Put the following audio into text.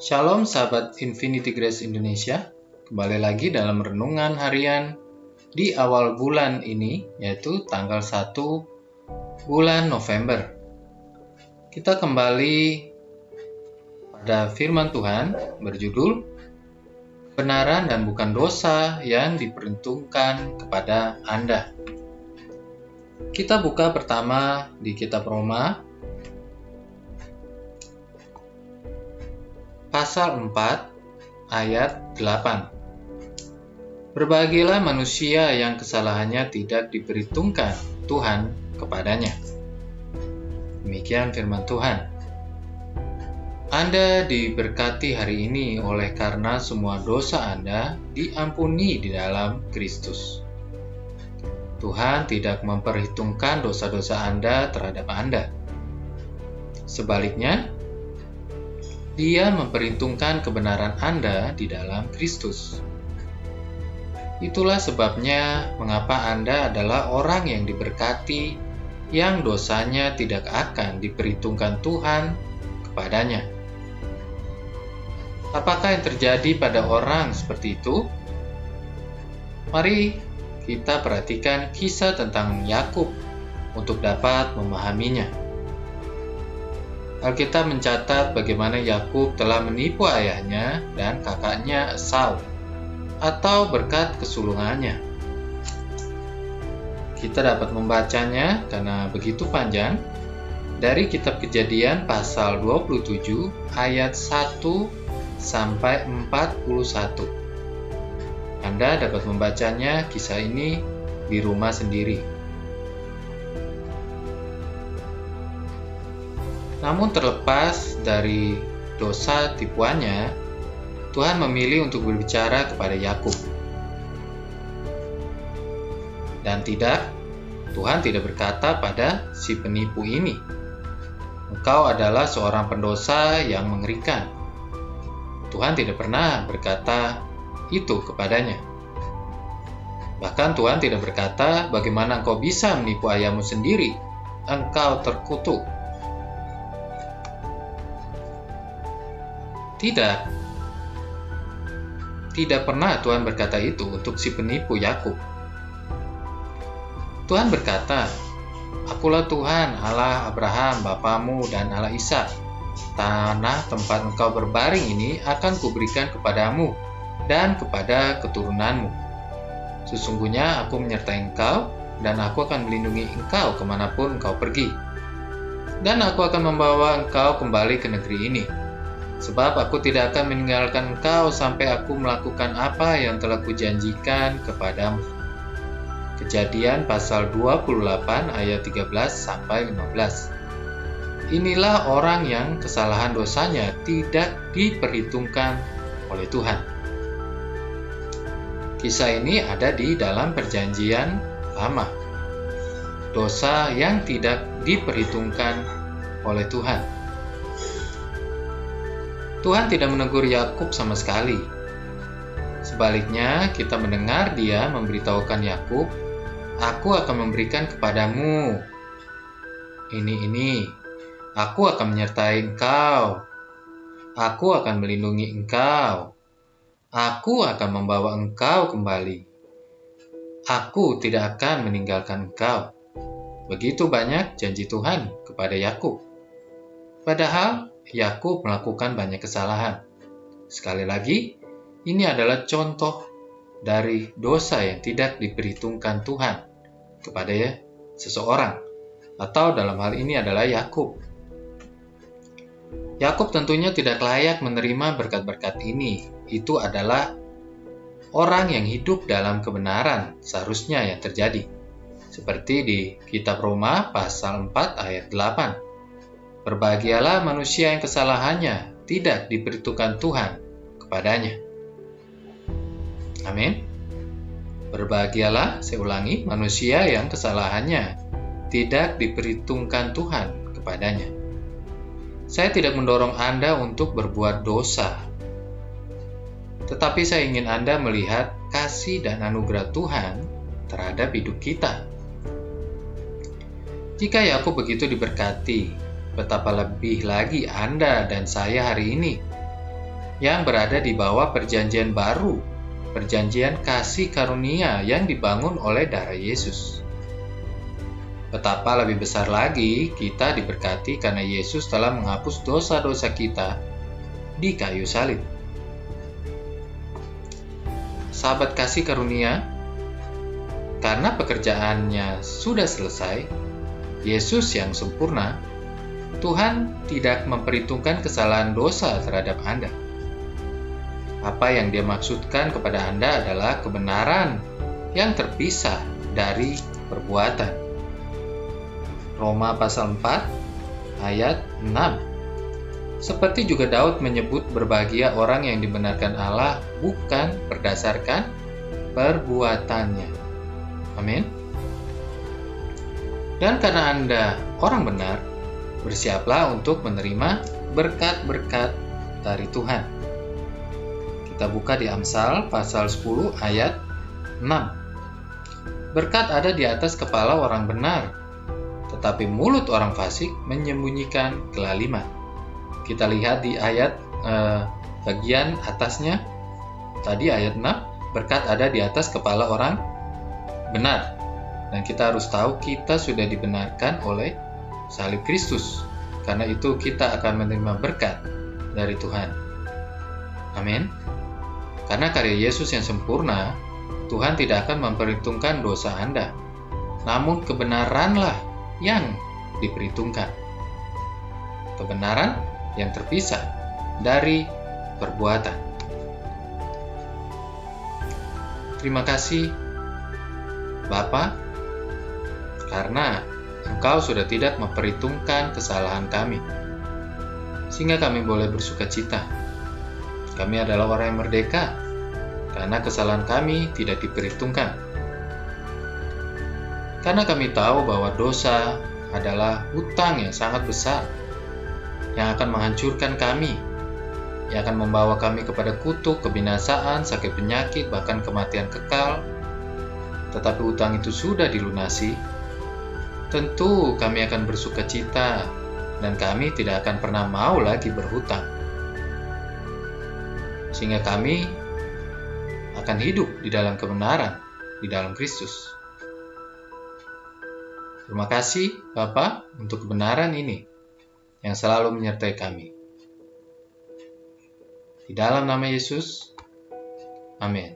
Shalom sahabat Infinity Grace Indonesia, kembali lagi dalam renungan harian di awal bulan ini, yaitu tanggal 1 bulan November. Kita kembali pada firman Tuhan berjudul Kebenaran dan bukan dosa yang diperuntukkan kepada Anda. Kita buka pertama di kitab Roma Pasal 4 ayat 8. Berbahagialah manusia yang kesalahannya tidak diperhitungkan Tuhan kepadanya. Demikian firman Tuhan. Anda diberkati hari ini oleh karena semua dosa Anda diampuni di dalam Kristus. Tuhan tidak memperhitungkan dosa-dosa Anda terhadap Anda. Sebaliknya, Dia memperhitungkan kebenaran Anda di dalam Kristus. Itulah sebabnya mengapa Anda adalah orang yang diberkati, yang dosanya tidak akan diperhitungkan Tuhan kepadanya. Apakah yang terjadi pada orang seperti itu? Mari kita perhatikan kisah tentang Yakub untuk dapat memahaminya. Alkitab mencatat bagaimana Yakub telah menipu ayahnya dan kakaknya Esau, atau berkat kesulungannya. Kita dapat membacanya karena begitu panjang dari kitab Kejadian pasal 27 ayat 1 sampai 41. Anda dapat membacanya kisah ini di rumah sendiri. Namun terlepas dari dosa tipuannya, Tuhan memilih untuk berbicara kepada Yakub. Dan Tuhan tidak berkata pada si penipu ini, "Engkau adalah seorang pendosa yang mengerikan." Tuhan tidak pernah berkata itu kepadanya. Bahkan Tuhan tidak berkata, "Bagaimana engkau bisa menipu ayahmu sendiri? Engkau terkutuk." Tidak pernah Tuhan berkata itu untuk si penipu Yakub. Tuhan berkata, "Akulah Tuhan, Allah Abraham, bapamu, dan Allah Ishak. Tanah tempat engkau berbaring ini akan kuberikan kepadamu dan kepada keturunanmu. Sesungguhnya aku menyertai engkau, dan aku akan melindungi engkau kemanapun engkau pergi. Dan aku akan membawa engkau kembali ke negeri ini. Sebab aku tidak akan meninggalkan engkau sampai aku melakukan apa yang telah kujanjikan kepadamu." Kejadian pasal 28 ayat 13 sampai 15. Inilah orang yang kesalahan dosanya tidak diperhitungkan oleh Tuhan. Kisah ini ada di dalam Perjanjian Lama. Dosa yang tidak diperhitungkan oleh Tuhan. Tuhan tidak menegur Yakub sama sekali. Sebaliknya, kita mendengar Dia memberitahukan Yakub, "Aku akan memberikan kepadamu ini. Aku akan menyertai engkau. Aku akan melindungi engkau. Aku akan membawa engkau kembali. Aku tidak akan meninggalkan engkau." Begitu banyak janji Tuhan kepada Yakub. Padahal Yakub melakukan banyak kesalahan. Sekali lagi, ini adalah contoh dari dosa yang tidak diperhitungkan Tuhan kepada seseorang, atau dalam hal ini adalah Yakub. Yakub tentunya tidak layak menerima berkat-berkat ini. Itu adalah orang yang hidup dalam kebenaran seharusnya yang terjadi. Seperti di kitab Roma pasal 4 ayat 8. Berbahagialah manusia yang kesalahannya tidak diperhitungkan Tuhan kepadanya. Amin. Berbahagialah, saya ulangi, manusia yang kesalahannya tidak diperhitungkan Tuhan kepadanya. Saya tidak mendorong Anda untuk berbuat dosa, tetapi saya ingin Anda melihat kasih dan anugerah Tuhan terhadap hidup kita. Jika Yakub begitu diberkati, betapa lebih lagi Anda dan saya hari ini. yang berada di bawah perjanjian baru, perjanjian kasih karunia yang dibangun oleh darah Yesus. Betapa lebih besar lagi kita diberkati karena Yesus telah menghapus dosa-dosa kita di kayu salib. Sahabat kasih karunia, karena pekerjaannya sudah selesai, Yesus yang sempurna, Tuhan tidak memperhitungkan kesalahan dosa terhadap Anda. Apa yang Dia maksudkan kepada Anda adalah kebenaran yang terpisah dari perbuatan. Roma pasal 4 ayat 6. Seperti juga Daud menyebut berbahagia orang yang dibenarkan Allah bukan berdasarkan perbuatannya. Amin. Dan karena Anda orang benar, bersiaplah untuk menerima berkat-berkat dari Tuhan. Kita buka di Amsal pasal 10 ayat 6. Berkat ada di atas kepala orang benar, tetapi mulut orang fasik menyembunyikan kelaliman. Kita lihat di ayat bagian atasnya, tadi ayat 6, berkat ada di atas kepala orang benar. Dan kita harus tahu kita sudah dibenarkan oleh salib Kristus. Karena itu kita akan menerima berkat dari Tuhan. Amin. Karena karya Yesus yang sempurna, Tuhan tidak akan memperhitungkan dosa Anda. Namun kebenaranlah yang diperhitungkan. Kebenaran yang terpisah dari perbuatan. Terima kasih, Bapa, karena Engkau sudah tidak memperhitungkan kesalahan kami, sehingga kami boleh bersukacita. Kami adalah orang yang merdeka, karena kesalahan kami tidak diperhitungkan. Karena kami tahu bahwa dosa adalah hutang yang sangat besar, yang akan menghancurkan kami, yang akan membawa kami kepada kutuk, kebinasaan, sakit penyakit, bahkan kematian kekal. Tetapi hutang itu sudah dilunasi. Tentu kami akan bersukacita dan kami tidak akan pernah mau lagi berhutang. Sehingga kami akan hidup di dalam kebenaran, di dalam Kristus. Terima kasih Bapa untuk kebenaran ini yang selalu menyertai kami. Di dalam nama Yesus, amin.